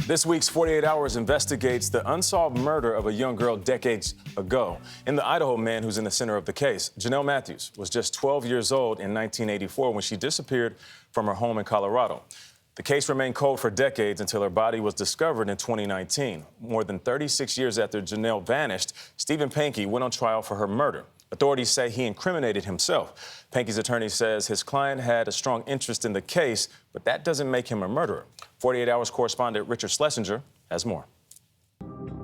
This week's 48 Hours investigates the unsolved murder of a young girl decades ago and the Idaho man who's in the center of the case. Jonelle Matthews was just 12 years old in 1984 when she disappeared from her home in Colorado. The case remained cold for decades until her body was discovered in 2019. More than 36 years after Jonelle vanished, Stephen Pankey went on trial for her murder. Authorities say he incriminated himself. Pankey's attorney says his client had a strong interest in the case, but that doesn't make him a murderer. 48 Hours correspondent Richard Schlesinger has more.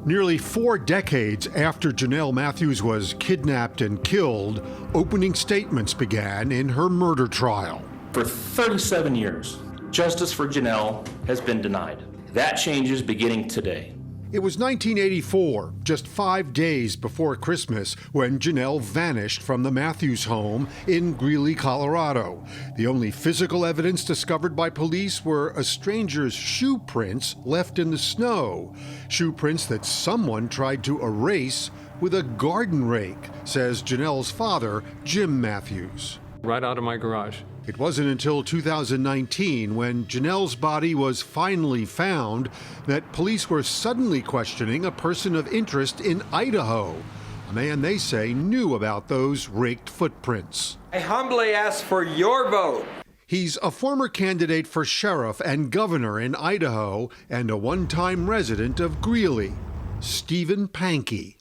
Nearly 4 decades after Jonelle Matthews was kidnapped and killed, opening statements began in her murder trial. For 37 years, justice for Jonelle has been denied. That changes beginning today. It was 1984, just 5 days before Christmas, when Jonelle vanished from the Matthews home in Greeley, Colorado. The only physical evidence discovered by police were a stranger's shoe prints left in the snow. Shoe prints that someone tried to erase with a garden rake, says Jonelle's father, Jim Matthews. Right out of my garage. It wasn't until 2019, when Jonelle's body was finally found, that police were suddenly questioning a person of interest in Idaho, a man they say knew about those raked footprints. I humbly ask for your vote. He's a former candidate for sheriff and governor in Idaho and a one-time resident of Greeley, Stephen Pankey.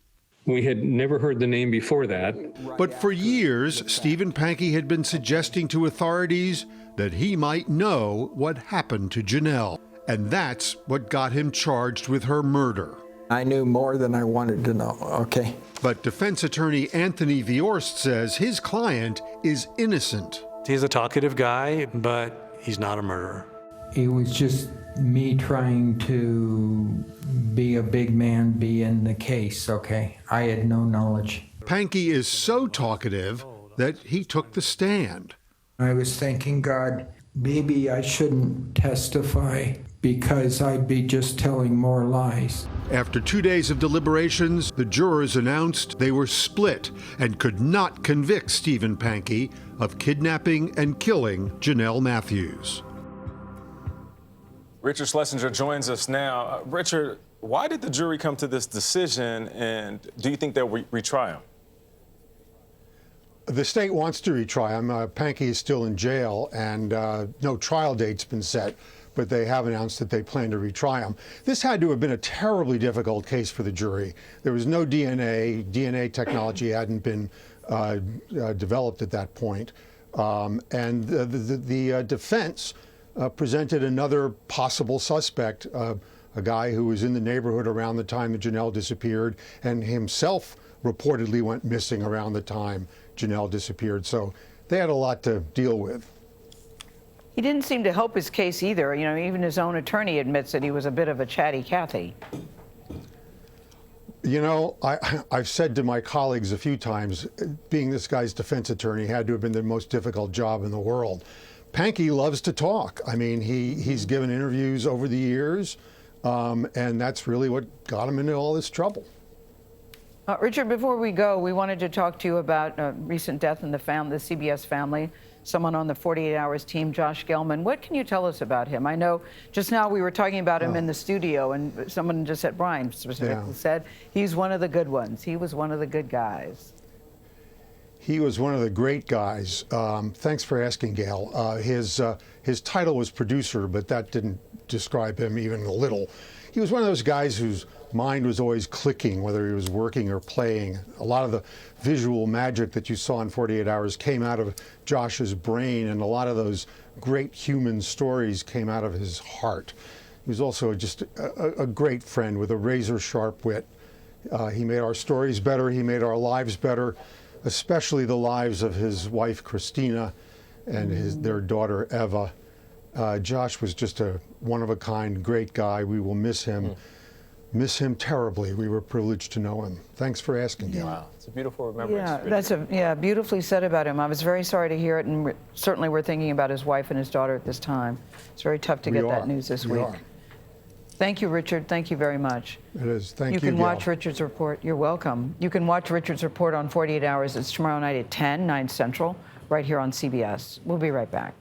We had never heard the name before that. But for years, Stephen Pankey had been suggesting to authorities that he might know what happened to Jonelle. And that's what got him charged with her murder. I knew more than I wanted to know, okay? But defense attorney Anthony Viorst says his client is innocent. He's a talkative guy, but he's not a murderer. It was just me trying to be a big man, be in the case, okay? I had no knowledge. Pankey is so talkative that he took the stand. I was thinking, God, maybe I shouldn't testify because I'd be just telling more lies. After 2 days of deliberations, the jurors announced they were split and could not convict Stephen Pankey of kidnapping and killing Jonelle Matthews. Richard Schlesinger joins us now. Richard, why did the jury come to this decision, and do you think they'll retry him? The state wants to retry him. Pankey is still in jail, and no trial date's been set, but they have announced that they plan to retry him. This had to have been a terribly difficult case for the jury. There was no DNA technology hadn't been developed at that point, and the defense presented another possible suspect, a guy who was in the neighborhood around the time that Jonelle disappeared and himself reportedly went missing around the time Jonelle disappeared. So they had a lot to deal with. He didn't seem to help his case either. You know, even his own attorney admits that he was a bit of a chatty Cathy. You know, I've said to my colleagues a few times, being this guy's defense attorney had to have been the most difficult job in the world. Pankey loves to talk. I mean, he's given interviews over the years, and that's really what got him into all this trouble. Richard, before we go, we wanted to talk to you about a recent death in the CBS family, someone on the 48 Hours team, Josh Gelman. What can you tell us about him? I know just now we were talking about him in the studio, and someone just said, Brian specifically said, he's one of the good ones. He was one of the good guys. He was one of the great guys. Thanks for asking, Gayle. His title was producer, but that didn't describe him even a little. He was one of those guys whose mind was always clicking, whether he was working or playing. A lot of the visual magic that you saw in 48 Hours came out of Josh's brain, and a lot of those great human stories came out of his heart. He was also just a great friend with a razor-sharp wit. He made our stories better. He made our lives better, especially the lives of his wife, Christina, and their daughter, Eva. Josh was just a one-of-a-kind, great guy. We will miss him. Miss him terribly. We were privileged to know him. Thanks for asking, Gayle. Wow, it's a beautiful remembrance. Yeah, that's beautifully said about him. I was very sorry to hear it, and certainly we're thinking about his wife and his daughter at this time. It's very tough to get that news this week. Thank you, Richard. Thank you very much. It is. Thank you, You can Gayle. watch Richard's report. You're welcome. You can watch Richard's report on 48 Hours. It's tomorrow night at 10, 9 Central, right here on CBS. We'll be right back.